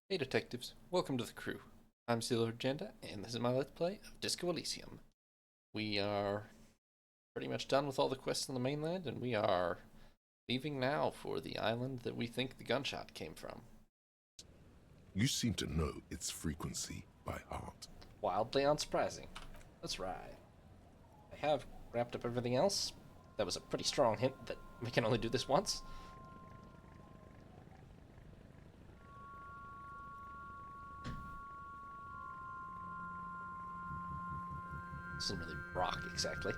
Hey detectives, welcome to the crew. I'm Sealor Agenda, and this is my Let's Play of Disco Elysium. We are pretty much done with all the quests on the mainland, and we are leaving now for the island that we think the gunshot came from. You seem to know its frequency by heart. Wildly unsurprising. That's right. I have wrapped up everything else. That was a pretty strong hint that we can only do this once. Doesn't really rock exactly.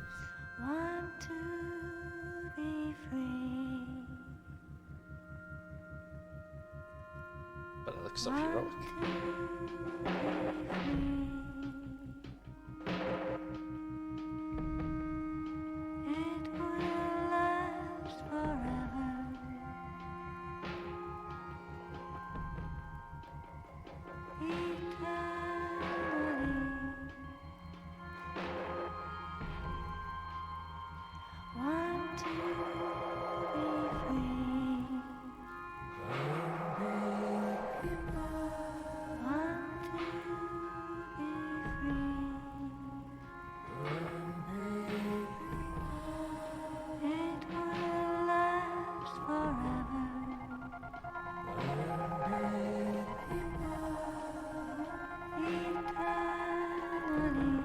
Want to be free. But it looks so heroic. It will last forever. Eternally. Want to be free. Want to be free. It will last forever. Eternally.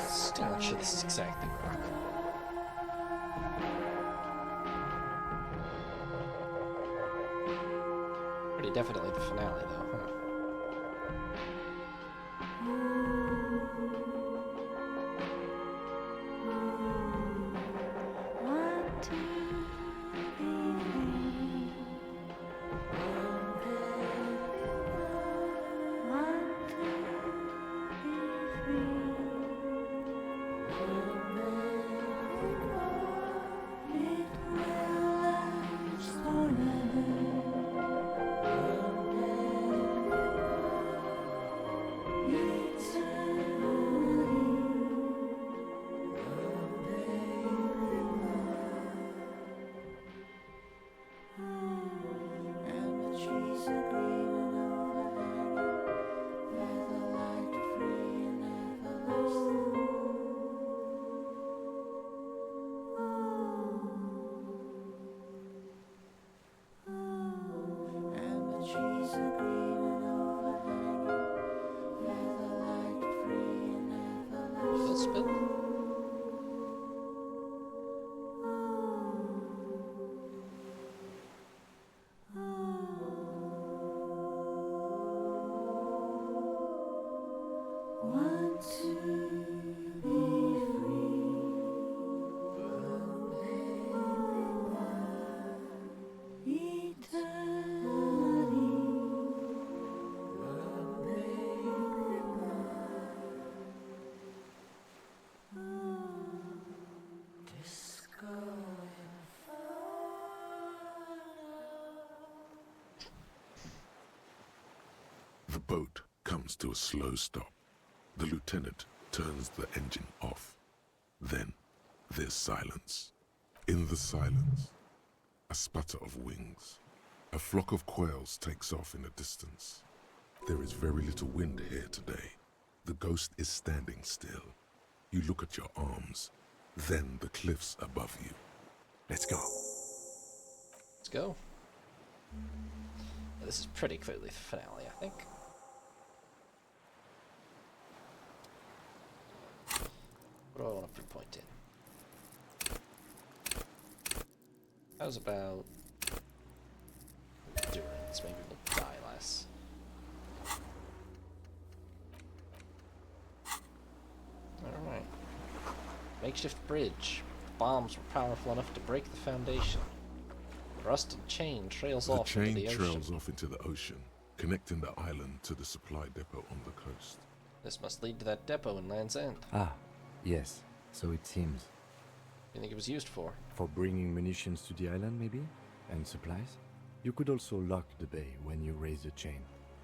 Still not sure this is exactly rock. Pretty definitely the finale, though, huh? Want to be free. Want to be free. It will last forever. Full spin? Want to be free. Eternally. Disco. The boat comes to a slow stop. The lieutenant turns the engine off. Then there's silence. In the silence, a sputter of wings. A flock of quails takes off in the distance. There is very little wind here today. The ghost is standing still. You look at your arms, then the cliffs above you. Let's go. Let's go. Yeah, this is pretty clearly the finale, I think. What do I want to point in? How's about endurance? Maybe we'll die less. Alright. Makeshift bridge. The bombs were powerful enough to break the foundation. The rusted chain trails The off into chain the ocean. trails off into the ocean, connecting the island to the supply depot on the coast. This must lead to that depot in Land's End. Ah, yes, so it seems. What do you think it was used for? For bringing munitions to the island, maybe? And supplies? You could also lock the bay when you raise the chain.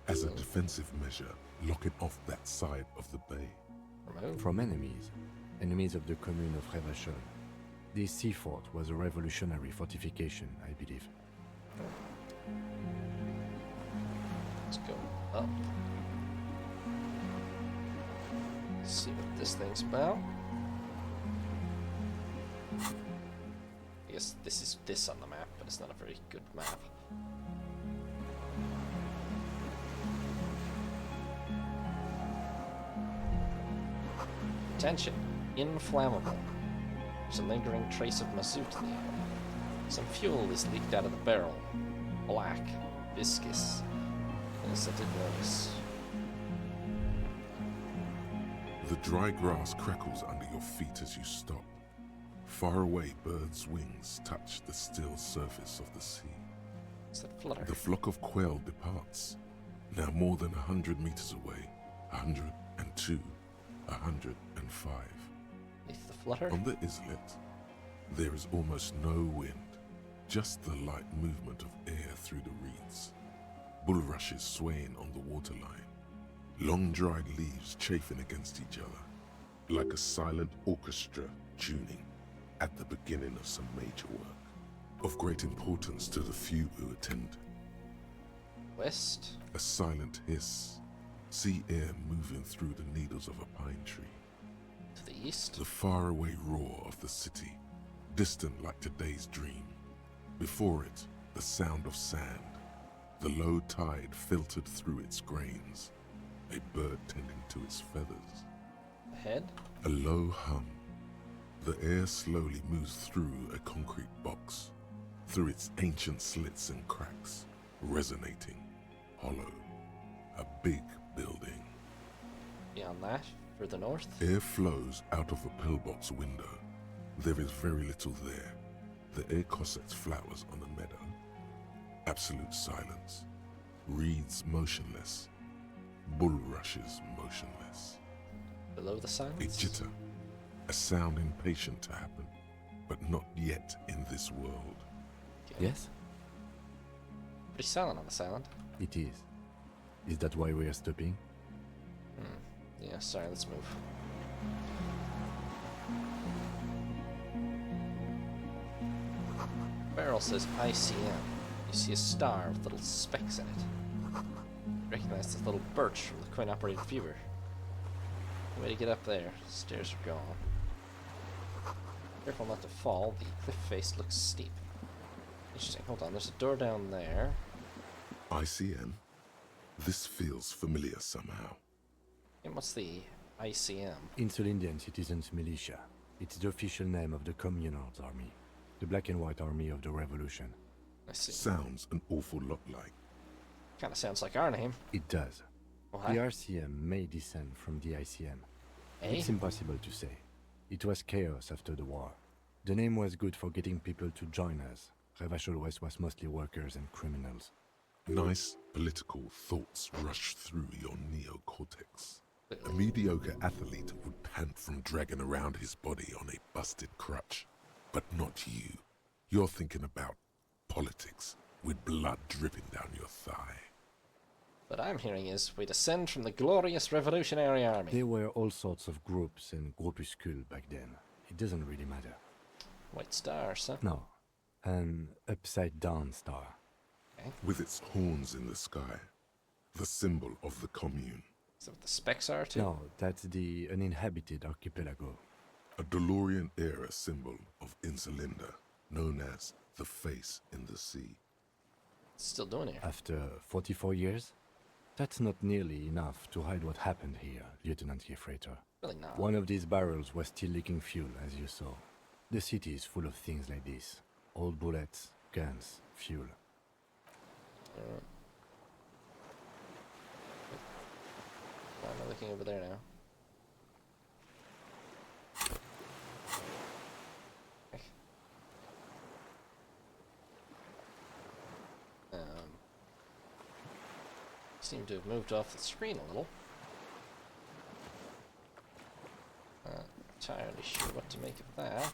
As a defensive measure, lock it off that side of the bay. Remote? From enemies. Enemies of the commune of Revachol. This sea fort was a revolutionary fortification, I believe. Let's go up. See what this thing's about. I guess this is this on the map, but it's not a very good map. Attention! Inflammable. There's a lingering trace of mazout in the air. Some fuel is leaked out of the barrel. Black. Viscous. Yes, I did notice. The dry grass crackles under your feet as you stop. Far away, birds' wings touch the still surface of the sea. What's that flutter? The flock of quail departs, now more than 100 meters away. 102, 105. Beneath the flutter? On the islet, there is almost no wind, just the light movement of air through the reeds. Bulrushes swaying on the waterline. Long dried leaves chafing against each other, like a silent orchestra tuning at the beginning of some major work, of great importance to the few who attend. West? A silent hiss, sea air moving through the needles of a pine tree. To the east? The faraway roar of the city, distant like today's dream. Before it, the sound of sand, the low tide filtered through its grains, a bird tending to its feathers. Ahead? A low hum. The air slowly moves through a concrete box, through its ancient slits and cracks, resonating, hollow. A big building. Beyond that? Further north? Air flows out of a pillbox window. There is very little there. The air cossets flowers on a meadow. Absolute silence. Reeds motionless. Bulrushes motionless. Below the A silence? jitter. A sound impatient to happen, but not yet in this world. Okay. Yes, Pretty silent on this island. it is. Is that why we are stopping? Yeah, sorry, let's move. Barrel says ICM. You see a star with little specks in it. Recognize this little birch from the coin-operated viewer. Way to get up there. Stairs are gone. Careful not to fall. The cliff face looks steep. Interesting. Hold on. There's a door down there. ICM? This feels familiar somehow. And what's the ICM? Insulindian Citizens Militia. It's the official name of the Communards Army, the black and white army of the revolution. I see. Sounds an awful lot like. Kind of sounds like our name. It does. What? The RCM may descend from the ICM. Eh? It's impossible to say. It was chaos after the war. The name was good for getting people to join us. Revachol West was mostly workers and criminals. Nice political thoughts rush through your neocortex. A mediocre athlete would pant from dragging around his body on a busted crutch. But not you. You're thinking about politics, with blood dripping down your thigh. What I'm hearing is we descend from the glorious Revolutionary Army. There were all sorts of groups and groupuscules back then. It doesn't really matter. White stars, huh? No, an upside-down star. With its horns in the sky, the symbol of the commune. Is that what the specs are too? No, that's the uninhabited archipelago. A DeLorean-era symbol of Insulinda, known as the face in the sea. It's still doing here. After 44 years? That's not nearly enough to hide what happened here, Lieutenant Gefreiter. Really not. One of these barrels was still leaking fuel, as you saw. The city is full of things like this. Old bullets, guns, fuel. Why am I looking over there now? Okay. Seem to have moved off the screen a little. Not entirely sure what to make of that.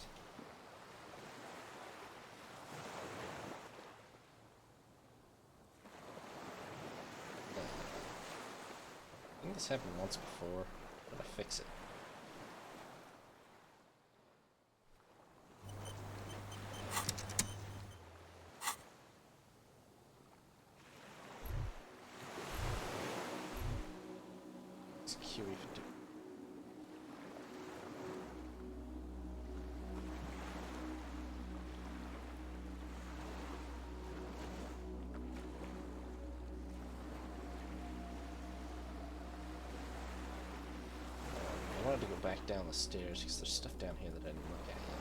I think this happened once before, but I fix it. What's Q even do? I wanted to go back down the stairs because there's stuff down here that I didn't look at yet.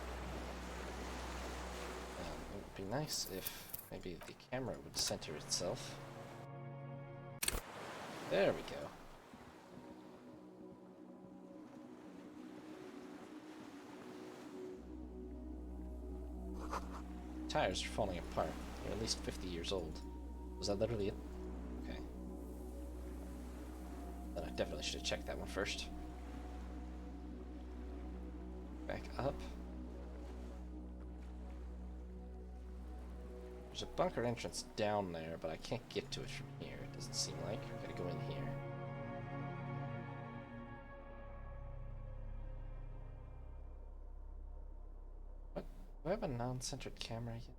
It would be nice if maybe the camera would center itself. There we go. Tires are falling apart. They're at least 50 years old. Was that literally it? Okay. Then I definitely should have checked that one first. Back up. There's a bunker entrance down there, but I can't get to it from here. It doesn't seem like. I gotta go in here. What? Do I have a non-centered camera yet?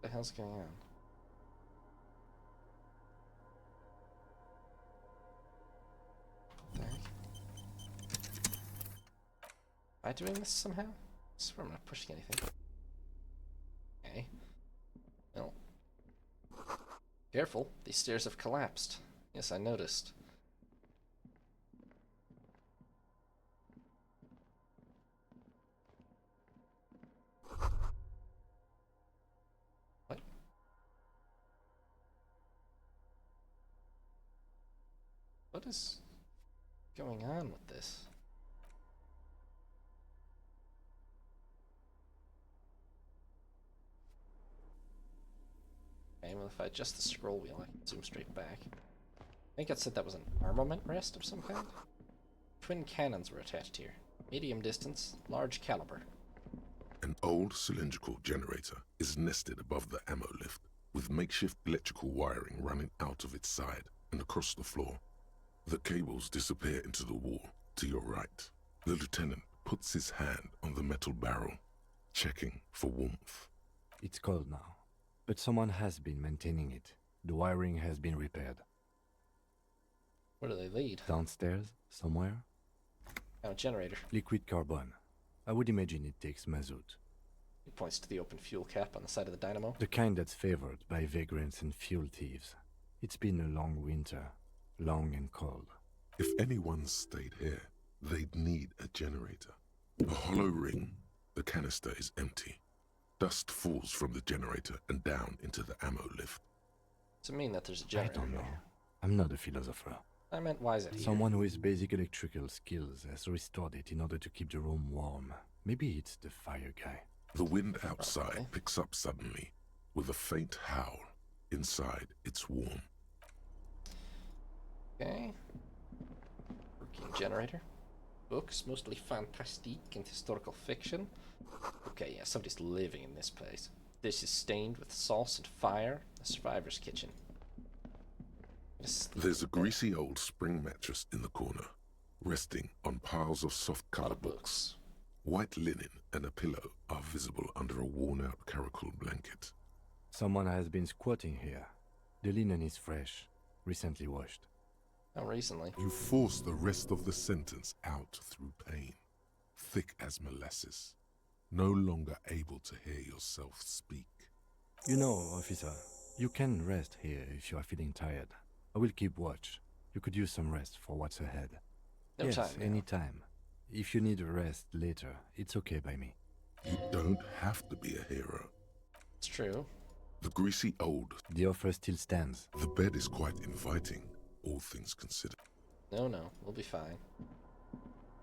What the hell's going on? What the heck? Am I doing this somehow? I swear I'm not pushing anything. Okay. Well. Careful, these stairs have collapsed. Yes, I noticed. What? What is going on with this? Okay, well if I adjust the scroll wheel, I can zoom straight back. I think it said that was an armament rest of some kind. Twin cannons were attached here. Medium distance, large caliber. An old cylindrical generator is nested above the ammo lift, with makeshift electrical wiring running out of its side and across the floor. The cables disappear into the wall to your right. The lieutenant puts his hand on the metal barrel, checking for warmth. It's cold now, but someone has been maintaining it. The wiring has been repaired. Where do they lead? Downstairs, somewhere? Oh, generator. Liquid carbon. I would imagine it takes mazout. He points to the open fuel cap on the side of the dynamo. The kind that's favored by vagrants and fuel thieves. It's been a long winter. Long and cold. If anyone stayed here, they'd need a generator. A hollow ring. The canister is empty. Dust falls from the generator and down into the ammo lift. Does it mean that there's a I generator? don't know. I'm not a philosopher. I meant, why is it here? Someone with basic electrical skills has restored it in order to keep the room warm. Maybe it's the fire guy. The wind outside Probably. picks up suddenly, with a faint howl. Inside, it's warm. Okay. Working generator. Books, mostly fantastique and historical fiction. Okay, yeah, somebody's living in this place. This is stained with sauce and fire. The survivor's kitchen. There's a greasy old spring mattress in the corner, resting on piles of soft-covered books. White linen and a pillow are visible under a worn-out caracal blanket. Someone has been squatting here. The linen is fresh, recently washed. Oh, recently. You force the rest of the sentence out through pain, thick as molasses, no longer able to hear yourself speak. You know, officer, you can rest here if you are feeling tired. I will keep watch. You could use some rest for what's ahead. No yes, time now. any time. If you need a rest later, it's okay by me. You don't have to be a hero. It's true. The greasy old. The offer still stands. The bed is quite inviting, all things considered. No, we'll be fine.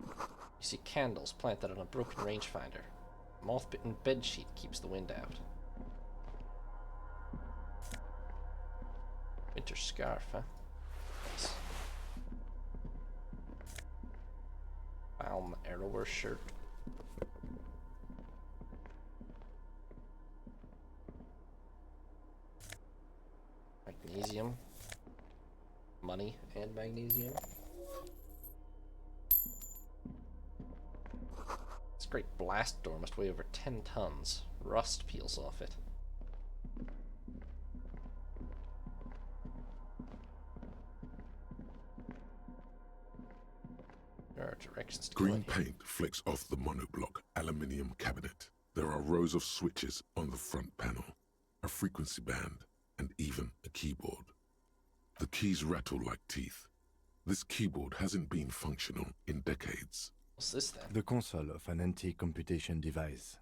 You see candles planted on a broken rangefinder. A moth-bitten bedsheet keeps the wind out. Winter scarf, huh? Nice. Palm arrower shirt. Magnesium. Money and magnesium. This great blast door must weigh over 10 tons. Rust peels off it. directions to go Green in here. paint flecks off the monoblock aluminium cabinet. There are rows of switches on the front panel, a frequency band, and even a keyboard. The keys rattle like teeth. This keyboard hasn't been functional in decades. What's this then? The console of an anti-computation device.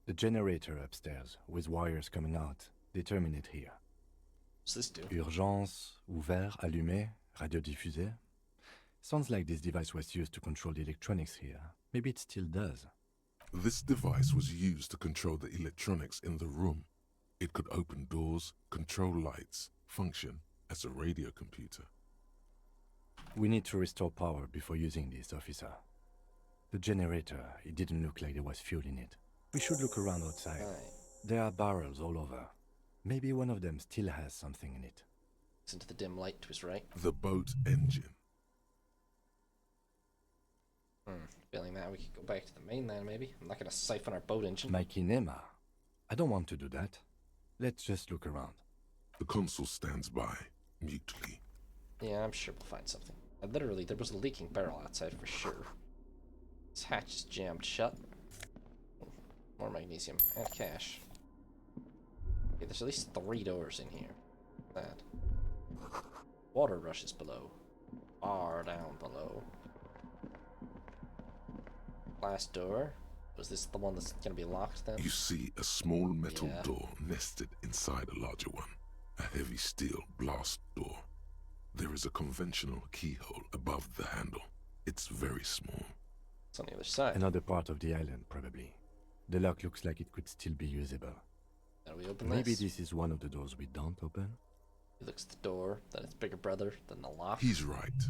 The generator upstairs, with wires coming out. They terminate here. What's this do? Urgence, ouvert, allumé, radiodiffusé. Sounds like this device was used to control the electronics here. Maybe it still does. This device was used to control the electronics in the room. It could open doors, control lights, function as a radio computer. We need to restore power before using this, officer. The generator, it didn't look like there was fuel in it. We should look around outside. Right. There are barrels all over. Maybe one of them still has something in it. Listen to the dim light to his right. The boat engine. Feeling that we could go back to the mainland, maybe. I'm not gonna siphon our boat engine. My kinema. I don't want to do that. Let's just look around. The consul stands by, mutely. Yeah, I'm sure we'll find something. Literally, there was a leaking barrel outside for sure. This hatch is jammed shut. More magnesium and cash. Okay, there's at least 3 doors in here. That. Water rushes below. Far down below. Last door. Was this the one that's gonna be locked then? You see a small metal Yeah. door nested inside a larger one. A heavy steel blast door. There is a conventional keyhole above the handle. It's very small. It's on the other side. Another part of the island, probably. The lock looks like it could still be usable. How do we open Maybe this? this is one of the doors we don't open. He looks at the door, then its bigger brother, then the lock. He's right.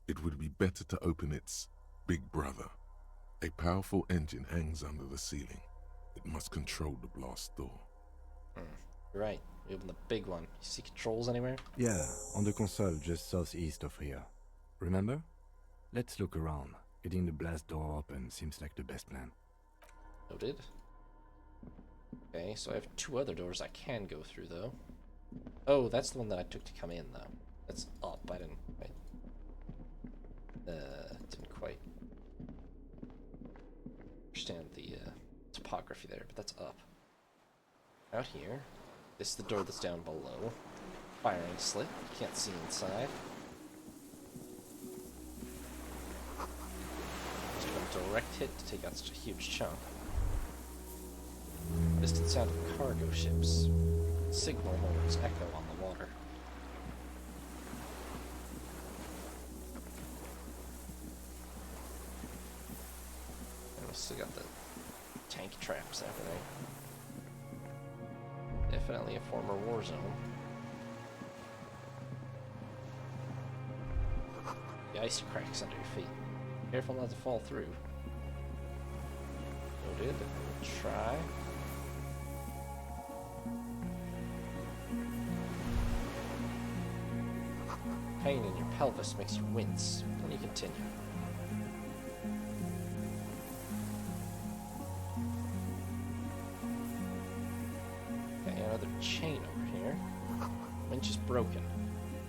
It would be better to open its big brother. A powerful engine hangs under the ceiling. It must control the blast door. You're right. We open the big one. You see controls anywhere? Yeah, on the console just southeast of here. Remember? Let's look around. Getting the blast door open seems like the best plan. Noted. Okay, so I have 2 other doors I can go through, though. Oh, that's the one that I took to come in, though. That's up. I didn't quite understand the topography there, but that's up. Out here, this is the door that's down below. Firing slit. You can't see inside. Just do a direct hit to take out such a huge chunk. Distant sound of cargo ships. Signal horns echo on the water. And we still got the tank traps and everything. Definitely a former war zone. The ice cracks under your feet. Careful not to fall through. Noted. Try. Pain in your pelvis makes you wince. Then you continue. Okay, another chain over here. Winch is broken.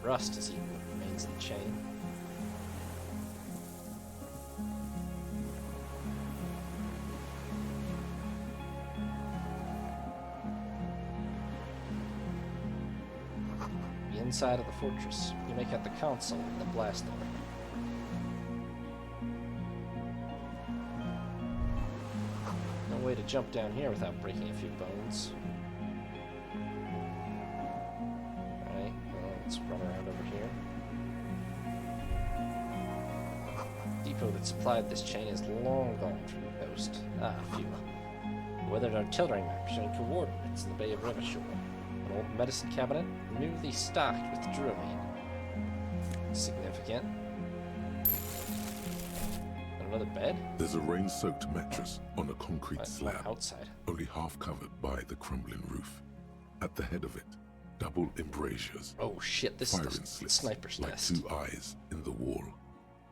Rust is eating what remains in the chain. The inside of the fortress. You make out the console and the blast door. No way to jump down here without breaking a few bones. Alright, well, let's run around over here. Depot that supplied this chain is long gone from the coast. Ah, fuel. The weathered artillery map showing coordinates in the Bay of Revachol. An old medicine cabinet, newly stocked with dramamine. Significant. And another bed? There's a rain-soaked mattress on a concrete Not slab, outside. only half covered by the crumbling roof. At the head of it, double embrasures, Oh shit, this is firing the slits sniper's like nest. 2 eyes in the wall.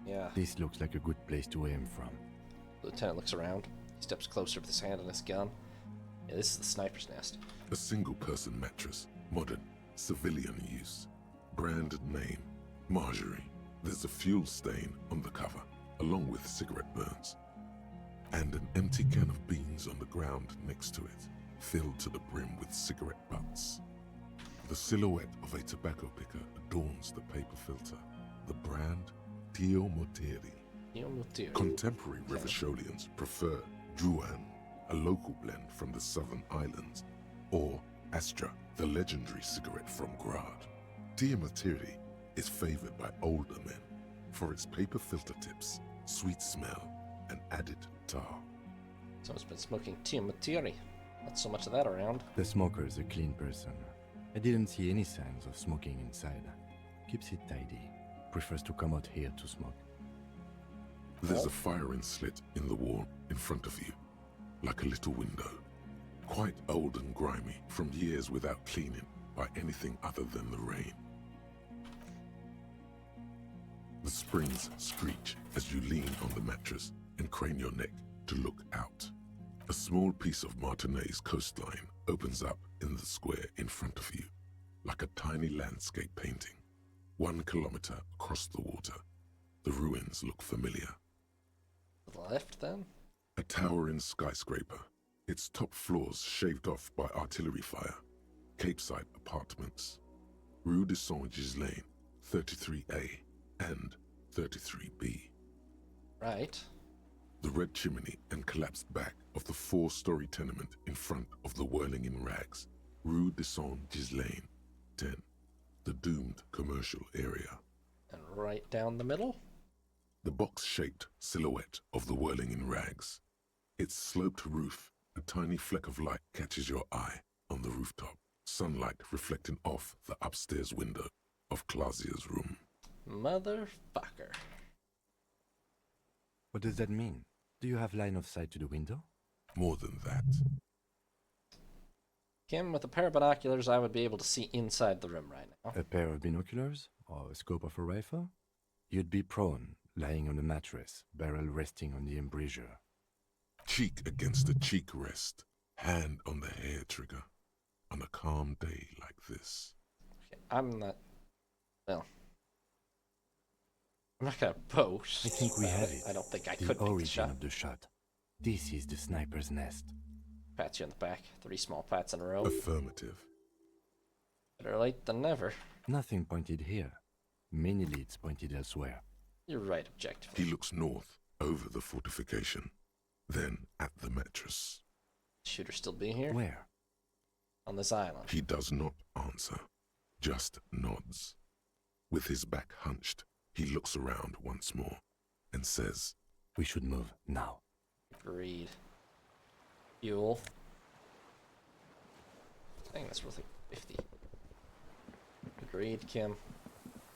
Yeah. This looks like a good place to aim from. The lieutenant looks around. He steps closer with his hand on his gun. Yeah, this is the sniper's nest. A single-person mattress, modern, civilian use. Brand name, Marjorie. There's a fuel stain on the cover. along with cigarette burns, and an empty can of beans on the ground next to it, filled to the brim with cigarette butts. The silhouette of a tobacco picker adorns the paper filter, the brand Tio Moteri. Contemporary Revacholians prefer drunken, a local blend from the southern islands, or Astra, the legendary cigarette from Grad. Tio Moteri is favored by older men for its paper filter tips, sweet smell, and added tar. Someone's been smoking Tio Moteri. Not so much of that around. The smoker is a clean person. I didn't see any signs of smoking inside. Keeps it tidy. Prefers to come out here to smoke. There's a firing slit in the wall in front of you, like a little window. Quite old and grimy from years without cleaning by anything other than the rain. The springs screech as you lean on the mattress and crane your neck to look out. A small piece of Martinez coastline opens up in the square in front of you, like a tiny landscape painting. 1 kilometer across the water, the ruins look familiar. To the left, then? A towering skyscraper, its top floors shaved off by artillery fire. Capeside apartments. Rue de Saint-Ghislain, 33A and 33B. Right. The red chimney and collapsed back of the 4-story tenement in front of the whirling in rags. Rue de Saint-Ghislain, 10. The doomed commercial area. And right down the middle? The box-shaped silhouette of the whirling in rags. Its sloped roof, a tiny fleck of light catches your eye on the rooftop. Sunlight reflecting off the upstairs window of Clausia's room. Motherfucker. What does that mean? Do you have line of sight to the window? More than that. Kim, with a pair of binoculars, I would be able to see inside the room right now. A pair of binoculars? Or a scope of a rifle? You'd be prone, lying on a mattress, barrel resting on the embrasure. Cheek against a cheek rest, hand on the hair trigger, on a calm day like this. Okay, I'm not gonna boast. I think we have it. I don't think I The could make the origin shot. of the shot. This is the sniper's nest. Pats you on the back. 3 small pats in a row. Affirmative. Better late than never. Nothing pointed here. Many leads pointed elsewhere. You're right, objectively. He looks north, over the fortification, then at the mattress. Shooter still be here? Where? On this island. He does not answer, just nods. With his back hunched, he looks around once more and says, We should move now. Agreed. Fuel. I think that's worth like 50. Agreed, Kim.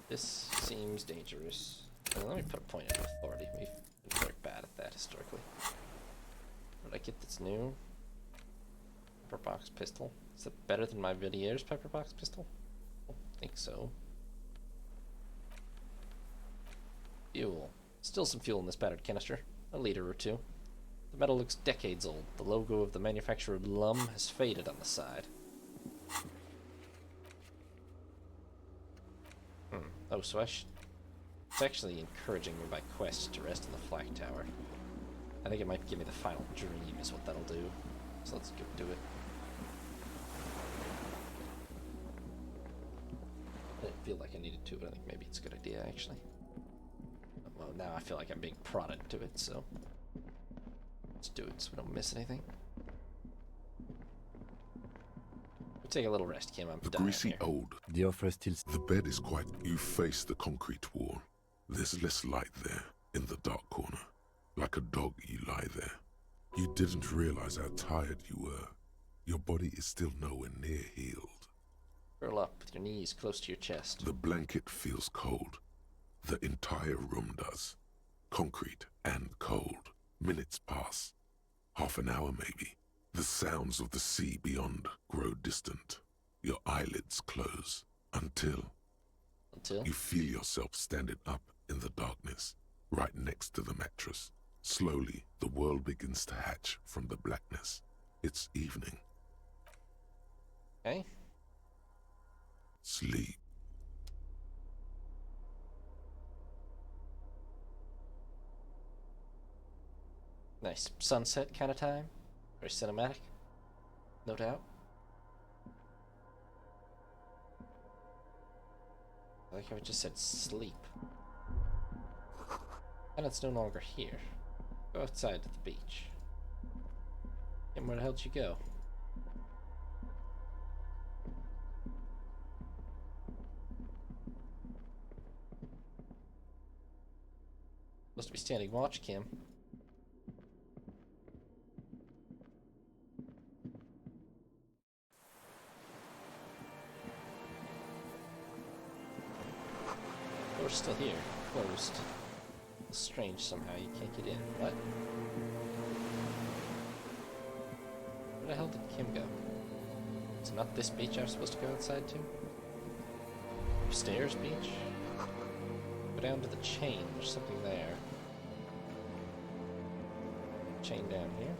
This seems dangerous. Let me put a point of authority. We've been very bad at that historically. What did I get that's new? Pepperbox pistol. Is it better than my Villiers pepperbox pistol? I don't think so. Fuel. Still some fuel in this battered canister. A liter or two. The metal looks decades old. The logo of the manufacturer Lum has faded on the side. Oh, so it's actually encouraging me by quest to rest in the flak tower. I think it might give me the final dream is what that'll do. So let's go do it. I didn't feel like I needed to, but I think maybe it's a good idea, actually. Well, now I feel like I'm being prodded to it, so let's do it so we don't miss anything. We'll take a little rest, Kim. I'm the dying greasy here. old. The offer still... The bed is quite... You face the concrete wall. There's less light there, in the dark corner. Like a dog, you lie there. You didn't realize how tired you were. Your body is still nowhere near healed. Curl up with your knees close to your chest. The blanket feels cold. The entire room does. Concrete and cold. Minutes pass. Half an hour maybe. The sounds of the sea beyond grow distant. Your eyelids close. Until you feel yourself standing up in the darkness, right next to the mattress. Slowly, the world begins to hatch from the blackness. It's evening. Okay. Sleep. Nice sunset kind of time. Very cinematic. No doubt. I like how it just said sleep. And it's no longer here. Go outside to the beach. And where the hell did you go? Supposed to be standing watch, Kim. Door's still here. Closed. Strange somehow, you can't get in. What? Where the hell did Kim go? It's not this beach I was supposed to go outside to? Upstairs beach? Go down to the chain, there's something there. Chain down here.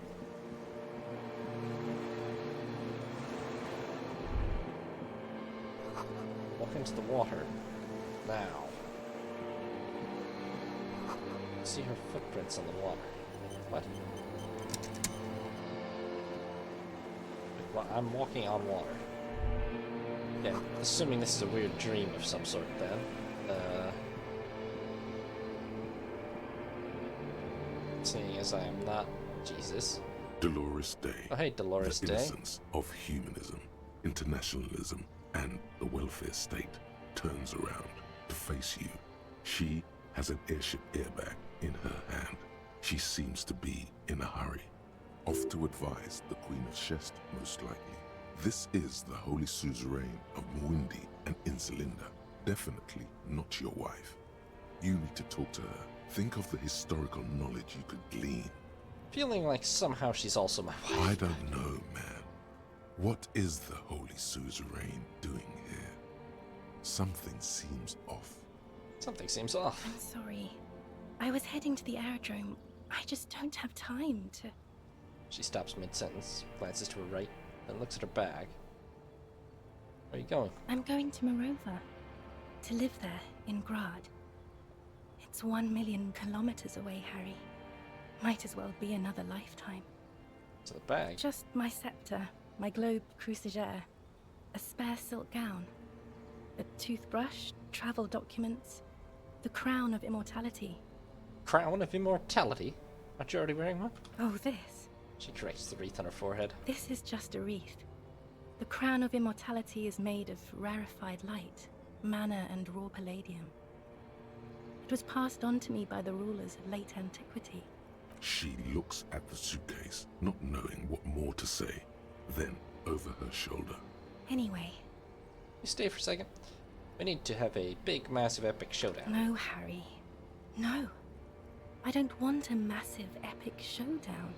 Walk into the water. Now. See her footprints on the water. What? Well, I'm walking on water. Yeah, assuming this is a weird dream of some sort then. Seeing as I am not Jesus. Dolores Day. Oh, hey, Dolores the Day. innocence of humanism, internationalism, and the welfare state turns around to face you. She has an airship airbag in her hand. She seems to be in a hurry. Off to advise the Queen of Shest, most likely. This is the Holy Suzerain of Mwindi and Insulinda. Definitely not your wife. You need to talk to her. Think of the historical knowledge you could glean. Feeling like somehow she's also my wife. I don't know, man. What is the Holy Suzerain doing here? Something seems off. Something seems off. I'm sorry. I was heading to the aerodrome. I just don't have time to... She stops mid-sentence, glances to her right, then looks at her bag. Where are you going? I'm going to Morova. To live there, in Grad. It's 1 million kilometers away, Harry. Might as well be another lifetime. To the bag? Just my scepter, my globe cruciger, a spare silk gown, a toothbrush, travel documents, the crown of immortality. Crown of immortality? Aren't you already wearing one? Oh, this. She corrects the wreath on her forehead. This is just a wreath. The crown of immortality is made of rarefied light, mana and raw palladium. It was passed on to me by the rulers of late antiquity. She looks at the suitcase, not knowing what more to say. Then, over her shoulder. Anyway. You stay for a second. We need to have a big, massive, epic showdown. No, Harry. No. I don't want a massive, epic showdown.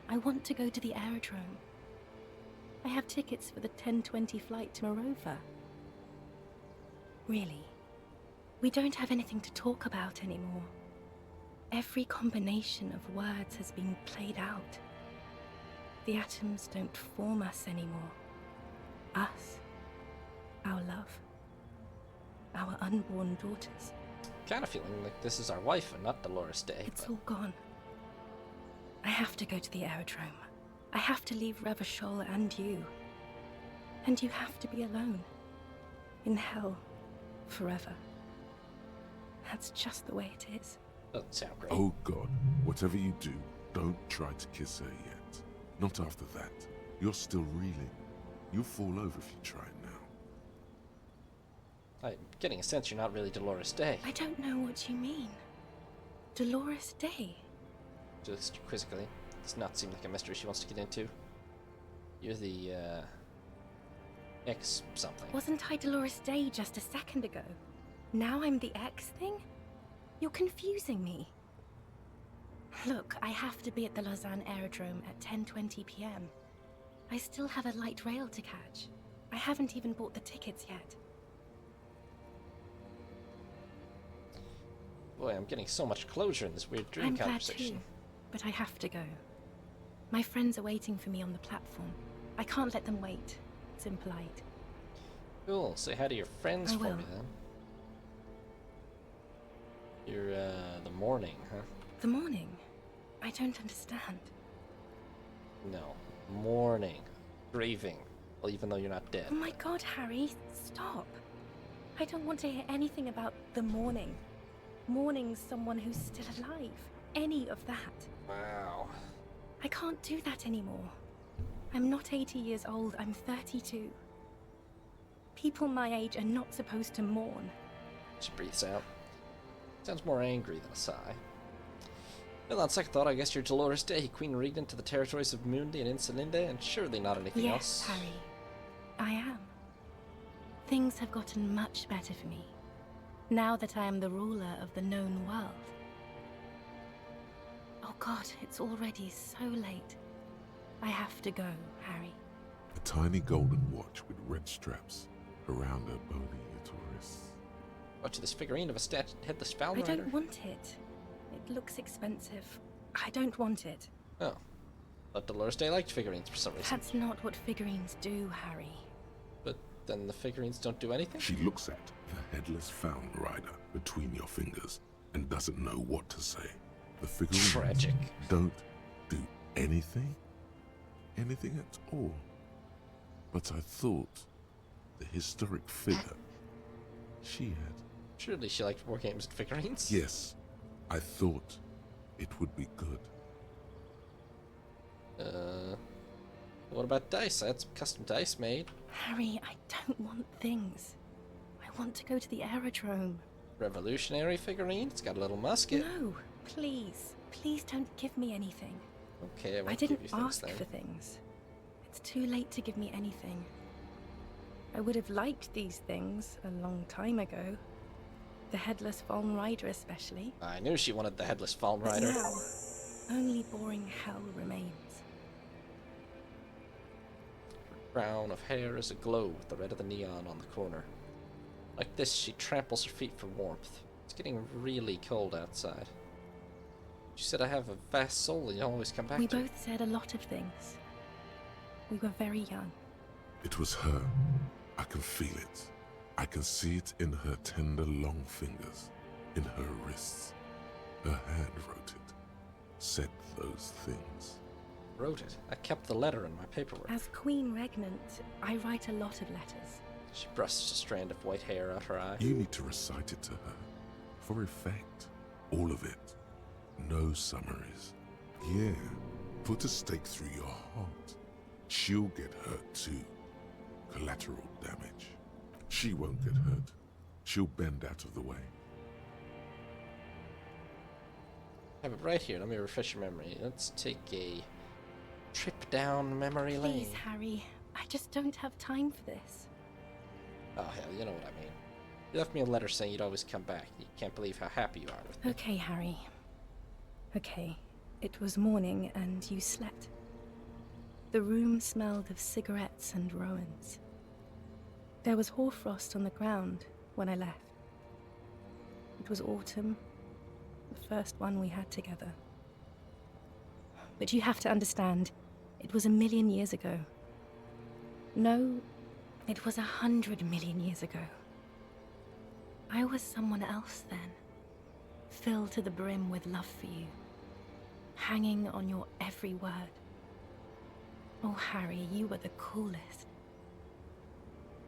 I want to go to the aerodrome. I have tickets for the 10:20 flight to Morova. Really. We don't have anything to talk about anymore. Every combination of words has been played out. The atoms don't form us anymore. Us. Our love. Our unborn daughters. Kind of feeling like this is our wife and not Dolores Day. It's but all gone. I have to go to the aerodrome. I have to leave Revachol and you. And you have to be alone. In hell. Forever. That's just the way it is. doesn't sound great. Oh God, whatever you do, don't try to kiss her yet. Not after that. You're still reeling. You'll fall over if you try now. I'm getting a sense you're not really Dolores Day. I don't know what you mean. Dolores Day? Just quizzically. Does not seem like a mystery she wants to get into. You're the, X something. Wasn't I Dolores Day just a second ago? Now I'm the X thing? You're confusing me. Look, I have to be at the Lausanne Aerodrome at 10:20 p.m. I still have a light rail to catch. I haven't even bought the tickets yet. Boy, I'm getting so much closure in this weird dream I'm glad conversation. too, but I have to go. My friends are waiting for me on the platform. I can't let them wait. It's impolite. Cool. Say hi to your friends I for will. me then. You're, the morning, huh? The morning? I don't understand. No. Mourning. Grieving. Well, even though you're not dead. Oh my god, Harry, stop. I don't want to hear anything about the mourning. Mourning someone who's still alive. Any of that. Wow. I can't do that anymore. I'm not 80 years old, I'm 32. People my age are not supposed to mourn. She breathes out. Sounds more angry than a sigh. Well, on second thought, I guess you're Dolores Day, Queen Regent to the territories of Mundi and Insolinde, and surely not anything Yes, else. Harry. I am. Things have gotten much better for me, now that I am the ruler of the known world. Oh god, it's already so late. I have to go, Harry. A tiny golden watch with red straps around her bony little wrists. Watch this figurine of a headless Fallen I Rider. don't want it. It looks expensive. I don't want it. Oh. But Dolores Day liked figurines for some reason. That's not what figurines do, Harry. But then the figurines don't do anything? She looks at the headless Fallen Rider between your fingers and doesn't know what to say. The figurines Tragic. don't do anything? Anything at all. But I thought the historic figure she had. Surely she liked war games and figurines? Yes, I thought it would be good. What about dice? I had some custom dice made. Harry, I don't want things. I want to go to the aerodrome. Revolutionary figurine. It's got a little musket. No, please. Please don't give me anything. Okay, I won't I give didn't you things ask then. for things. It's too late to give me anything. I would have liked these things a long time ago. The headless Fallen Rider especially. I knew she wanted the headless Fallen But Rider. now, only boring hell remains. Crown of hair is aglow with the red of the neon on the corner. Like this, she tramples her feet for warmth. It's getting really cold outside. She said I have a vast soul and you always come back We to it. both said a lot of things. We were very young. It was her. I can feel it. I can see it in her tender long fingers, in her wrists. Her hand wrote it, said those things. Wrote it. I kept the letter in my paperwork. As Queen Regnant, I write a lot of letters. She brushed a strand of white hair out her eye. You need to recite it to her, for effect. All of it. No summaries. Yeah, put a stake through your heart. She'll get hurt too. Collateral damage. She won't get hurt. She'll bend out of the way. I have it right here. Let me refresh your memory. Let's take a trip down memory lane. Please, Harry. I just don't have time for this. Oh, hell, you know what I mean. You left me a letter saying you'd always come back. You can't believe how happy you are with me. Okay, Harry. Okay. It was morning and you slept. The room smelled of cigarettes and Rowans. There was hoarfrost on the ground when I left. It was autumn, the first one we had together. But you have to understand, it was 1,000,000 years ago. No, it was 100 million years ago. I was someone else then, filled to the brim with love for you, hanging on your every word. Oh, Harry, you were the coolest.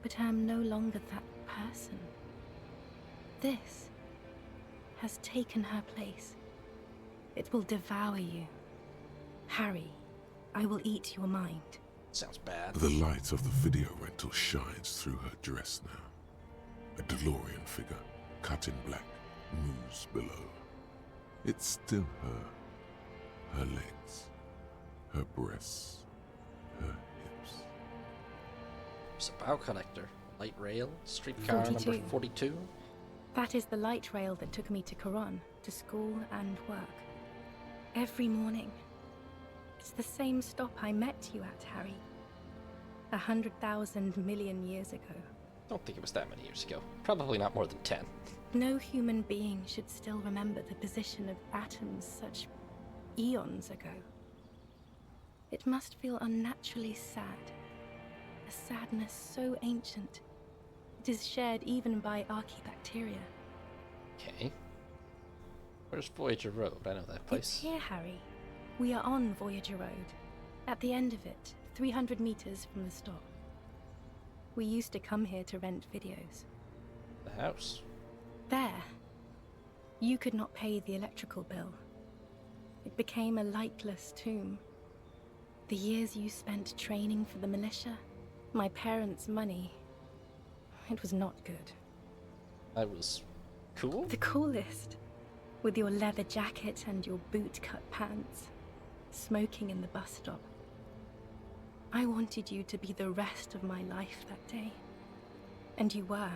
But I am no longer that person. This has taken her place. It will devour you. Harry, I will eat your mind. Sounds bad. The light of the video rental shines through her dress now. A DeLorean figure, cut in black, moves below. It's still her. Her legs, her breasts, her hips. It's a bow connector. Light rail. Streetcar 42. number 42. That is the light rail that took me to Coron, to school and work. Every morning. It's the same stop I met you at, Harry. 100,000 million years ago. Don't think it was that many years ago. Probably not more than 10. No human being should still remember the position of atoms such eons ago. It must feel unnaturally sad. A sadness so ancient, it is shared even by archaebacteria. Okay. Where's Voyager Road? I know that It's place. here, Harry. We are on Voyager Road. At the end of it, 300 meters from the stop. We used to come here to rent videos. The house. There. You could not pay the electrical bill. It became a lightless tomb. The years you spent training for the militia, my parents' money, it was not good. I was cool? The coolest. With your leather jacket and your boot-cut pants, smoking in the bus stop. I wanted you to be the rest of my life that day. And you were.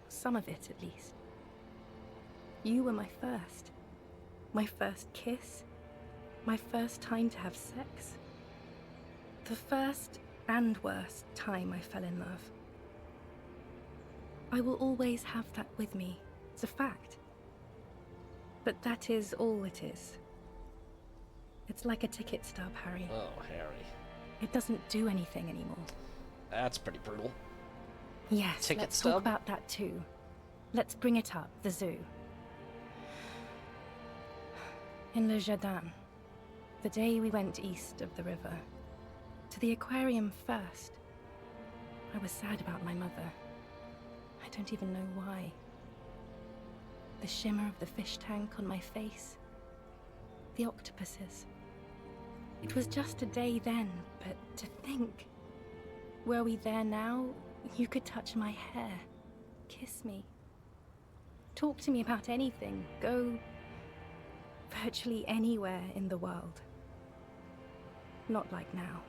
Some of it, at least. You were my first. My first kiss. My first time to have sex. The first and worst time I fell in love. I will always have that with me. It's a fact. But that is all it is. It's like a ticket stub, Harry. Oh, Harry. It doesn't do anything anymore. That's pretty brutal. Yes, Ticket let's stub? talk about that too. Let's bring it up, the zoo. In Le Jardin, the day we went east of the river, to the aquarium first, I was sad about my mother. I don't even know why. The shimmer of the fish tank on my face. The octopuses. It was just a day then, but to think. Were we there now, you could touch my hair, kiss me. Talk to me about anything, go virtually anywhere in the world. Not like now.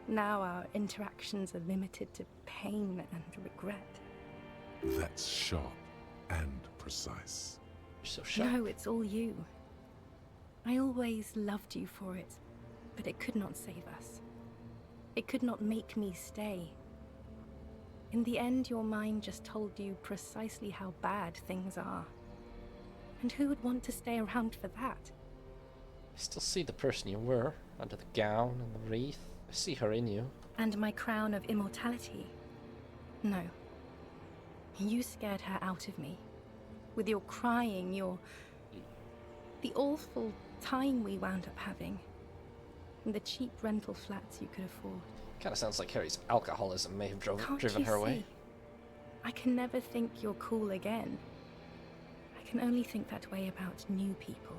Now our interactions are limited to pain and regret. That's sharp and precise. You're so sharp. No, it's all you. I always loved you for it, but it could not save us. It could not make me stay. In the end, your mind just told you precisely how bad things are. And who would want to stay around for that? I still see the person you were, under the gown and the wreath. I see her in you. And my crown of immortality? No. You scared her out of me. With your crying, the awful time we wound up having. And the cheap rental flats you could afford. Kind of sounds like Harry's alcoholism may have Can't driven you her away. see? I can never think you're cool again. I can only think that way about new people.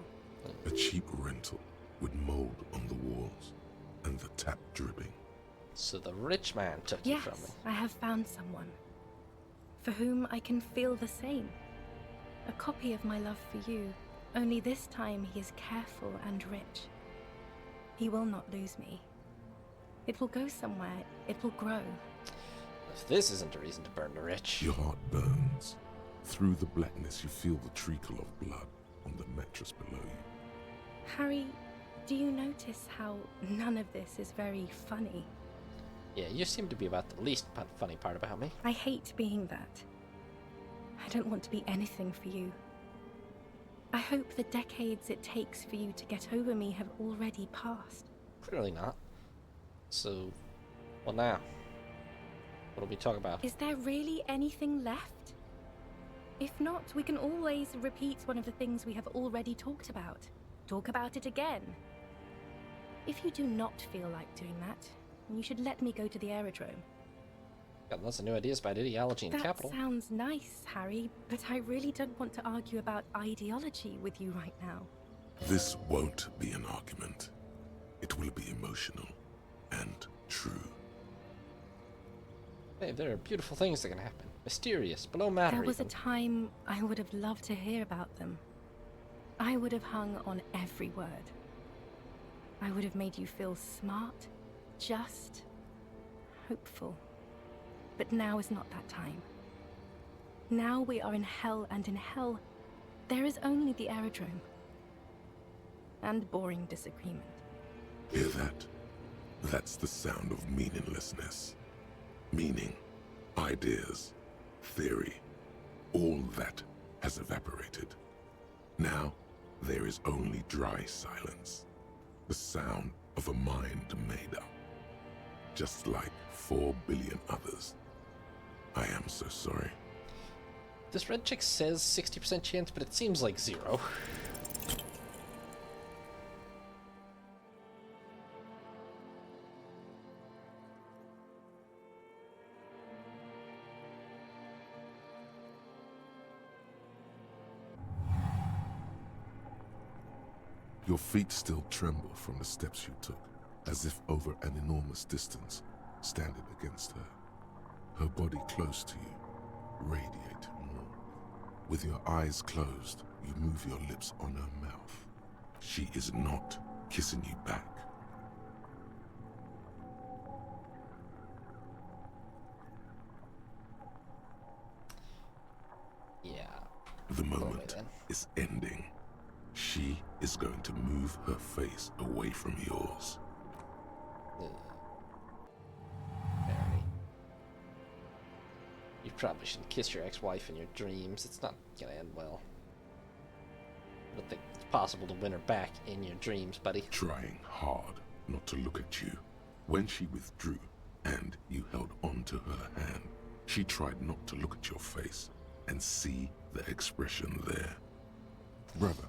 A cheap rental would mold on the walls and the tap dripping. So the rich man took you Yes, from me. I have found someone. For whom I can feel the same. A copy of my love for you, only this time he is careful and rich. He will not lose me. It will go somewhere, it will grow. If this isn't a reason to burn the rich. Your heart burns. Through the blackness, you feel the trickle of blood on the mattress below you. Harry, do you notice how none of this is very funny? Yeah, you seem to be about the least funny part about me. I hate being that. I don't want to be anything for you. I hope the decades it takes for you to get over me have already passed. Clearly not. So, well now, what do we talk about? Is there really anything left? If not, we can always repeat one of the things we have already talked about. Talk about it again. If you do not feel like doing that, you should let me go to the aerodrome. Got lots of new ideas about ideology and That capital. sounds nice, Harry, but I really don't want to argue about ideology with you right now. This won't be an argument. It will be emotional and true. Hey, there are beautiful things that can happen. Mysterious, below matter There was a even. time I would have loved to hear about them. I would have hung on every word. I would have made you feel smart, just, hopeful. But now is not that time. Now we are in hell, and in hell, there is only the aerodrome. And boring disagreement. Hear that? That's the sound of meaninglessness. Meaning, ideas, theory, all that has evaporated. Now, there is only dry silence. The sound of a mind made up. Just like 4 billion others. I am so sorry. This red chick says 60% chance, but it seems like 0. Your feet still tremble from the steps you took, as if over an enormous distance, standing against her. Her body close to you, radiating warmth. With your eyes closed, you move your lips on her mouth. She is not kissing you back. Yeah. The Go away moment then. is ending. She is going to move her face away from yours. Barely. You probably shouldn't kiss your ex-wife in your dreams. It's not gonna end well. I don't think it's possible to win her back in your dreams, buddy. Trying hard not to look at you. When she withdrew and you held on to her hand, she tried not to look at your face and see the expression there. Brother,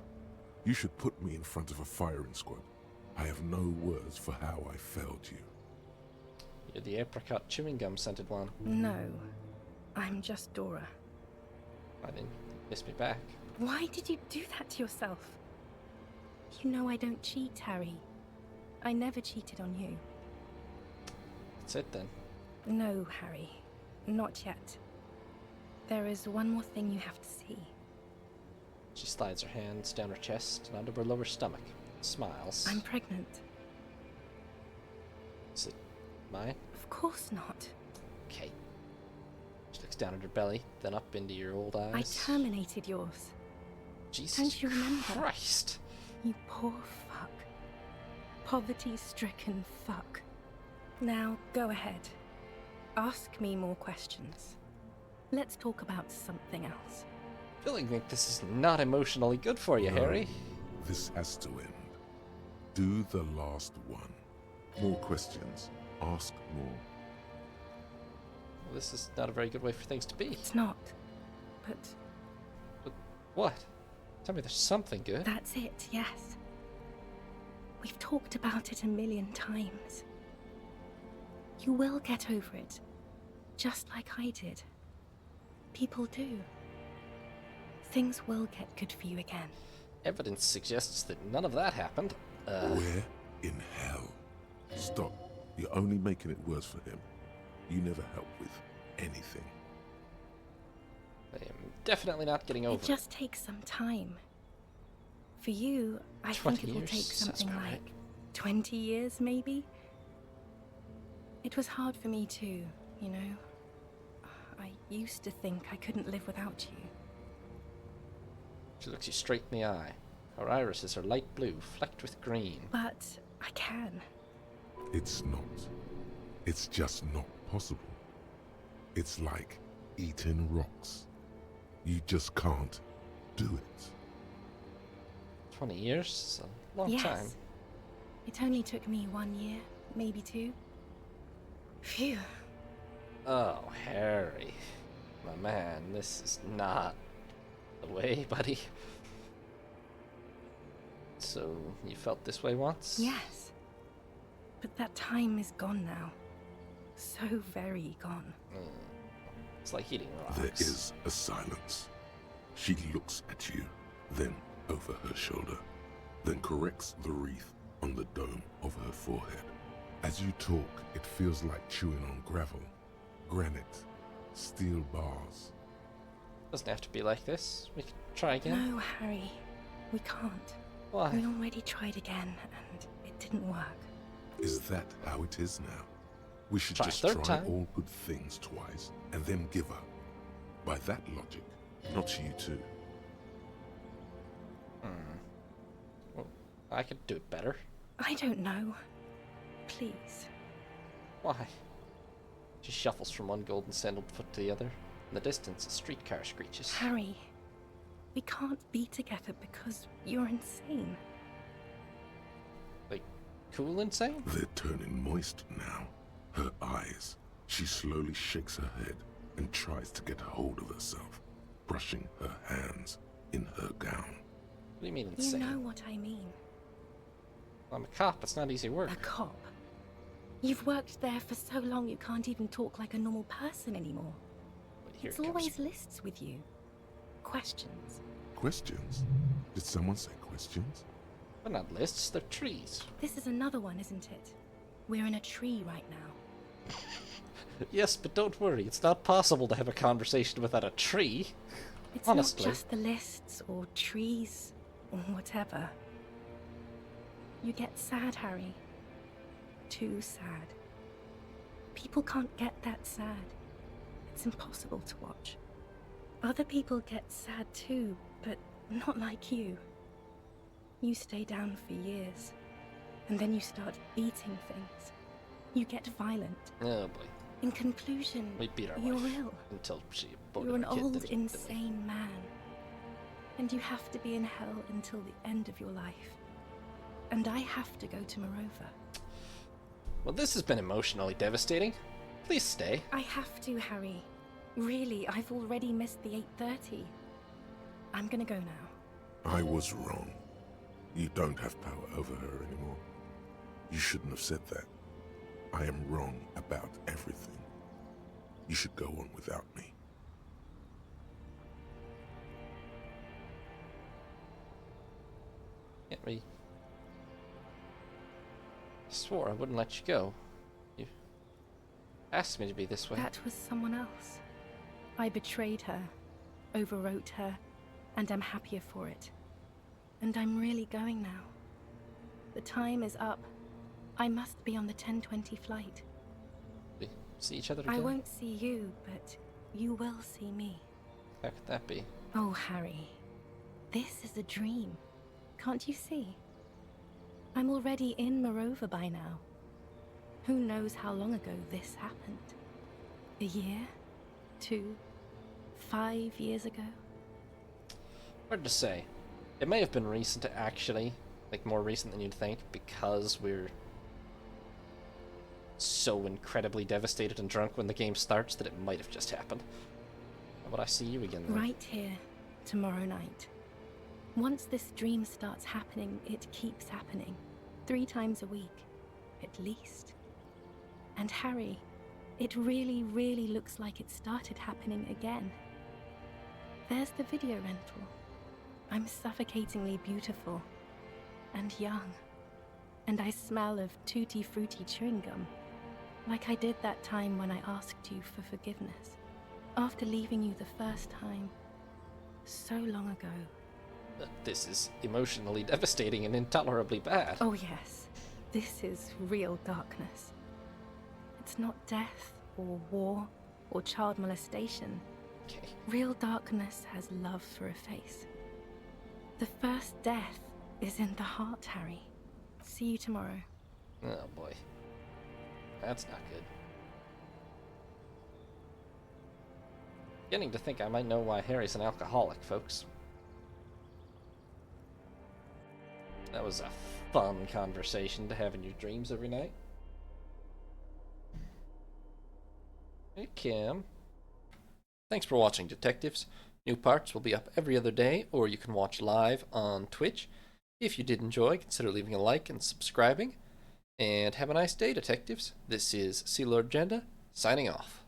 you should put me in front of a firing squad. I have no words for how I failed you. You're the apricot chewing gum scented one. No, I'm just Dora. Why didn't you kiss me back? Why did you do that to yourself? You know I don't cheat, Harry. I never cheated on you. That's it then. No, Harry. Not yet. There is one more thing you have to see. She slides her hands down her chest and under her lower stomach. Smiles. I'm pregnant. Is it mine? Of course not. Okay. She looks down at her belly, then up into your old eyes. I terminated yours. Jesus Don't you remember? Christ. You poor fuck. Poverty-stricken fuck. Now, go ahead. Ask me more questions. Let's talk about something else. Feeling like this is not emotionally good for you, No, Harry. This has to end. Do the last one. More questions. Ask more. Well, this is not a very good way for things to be. It's not. But What? Tell me there's something good. that's it, yes. We've talked about it a million times. You will get over it. Just like I did. People do. Things will get good for you again. Evidence suggests that none of that happened. Where in hell? Stop. You're only making it worse for him. You never help with anything. I am definitely not getting over It just takes some time. For you, I 20 think it will years, take sounds something about right. like 20 years, maybe? It was hard for me too, you know? I used to think I couldn't live without you. She looks you straight in the eye. Her irises are light blue, flecked with green. But I can. It's not. It's just not possible. It's like eating rocks. You just can't do it. 20 years? It's a long Yes. time. It only took me 1 year, maybe 2. Phew. Oh, Harry. My man, this is not the way, buddy. So, you felt this way once? Yes. But that time is gone now. So very gone. It's like eating rocks. There is a silence. She looks at you, then over her shoulder, then corrects the wreath on the dome of her forehead. As you talk, it feels like chewing on gravel, granite, steel bars. Doesn't have to be like this. We can try again. No, Harry. We can't. Why? We already tried again, and it didn't work. Is that how it is now? We should Try a just third try time. all good things twice and then give up. By that logic, not you too. Well, I could do it better. I don't know. Please. Why? She shuffles from one golden sandaled foot to the other. In the distance, a streetcar screeches. Harry, we can't be together because you're insane. Like, cool insane? They're turning moist now. Her eyes. She slowly shakes her head and tries to get hold of herself, brushing her hands in her gown. What do you mean You insane? know what I mean. I'm a cop. It's not easy work. A cop. You've worked there for so long you can't even talk like a normal person anymore. But here It's it comes. always lists with you. Questions. Questions? Did someone say questions? They're not lists, they're trees. This is another one, isn't it? We're in a tree right now. Yes, but don't worry, it's not possible to have a conversation without a tree. It's Honestly. not just the lists or trees or whatever. You get sad, Harry. Too sad. People can't get that sad. It's impossible to watch. Other people get sad too, but not like you. You stay down for years, and then you start beating things. You get violent. Oh boy. In conclusion, We beat our you're wife ill. until she aborted You're an our kid, old, didn't we? insane man. And you have to be in hell until the end of your life. And I have to go to Morova. Well, this has been emotionally devastating. Please stay. I have to, Harry. Really, I've already missed the 8:30. I'm gonna go now. I was wrong. You don't have power over her anymore. You shouldn't have said that. I am wrong about everything. You should go on without me. Can't we? I swore I wouldn't let you go. You asked me to be this way. That was someone else. I betrayed her, overwrote her, and I'm happier for it. And I'm really going now. The time is up. I must be on the 10:20 flight. We see each other again? I won't see you, but you will see me. How could that be? Oh, Harry. This is a dream. Can't you see? I'm already in Morova by now. Who knows how long ago this happened? A year? 2? 5 years ago? Hard to say. It may have been recent, actually. Like, more recent than you'd think, because we're so incredibly devastated and drunk when the game starts that it might have just happened. How about I see you again, then? Right here, tomorrow night. Once this dream starts happening, it keeps happening. 3 times a week, at least. And Harry, it really, really looks like it started happening again. There's the video rental. I'm suffocatingly beautiful. And young. And I smell of tutti frutti chewing gum. Like I did that time when I asked you for forgiveness. After leaving you the first time. So long ago. This is emotionally devastating and intolerably bad. Oh yes, this is real darkness. It's not death, or war, or child molestation. Okay. Real darkness has love for a face. The first death is in the heart, Harry. See you tomorrow. Oh boy. That's not good. Beginning to think I might know why Harry's an alcoholic, folks. That was a fun conversation to have in your dreams every night. Hey, Kim. Thanks for watching, detectives. New parts will be up every other day, or you can watch live on Twitch. If you did enjoy, consider leaving a like and subscribing. And have a nice day, detectives. This is Sea Lord Agenda, signing off.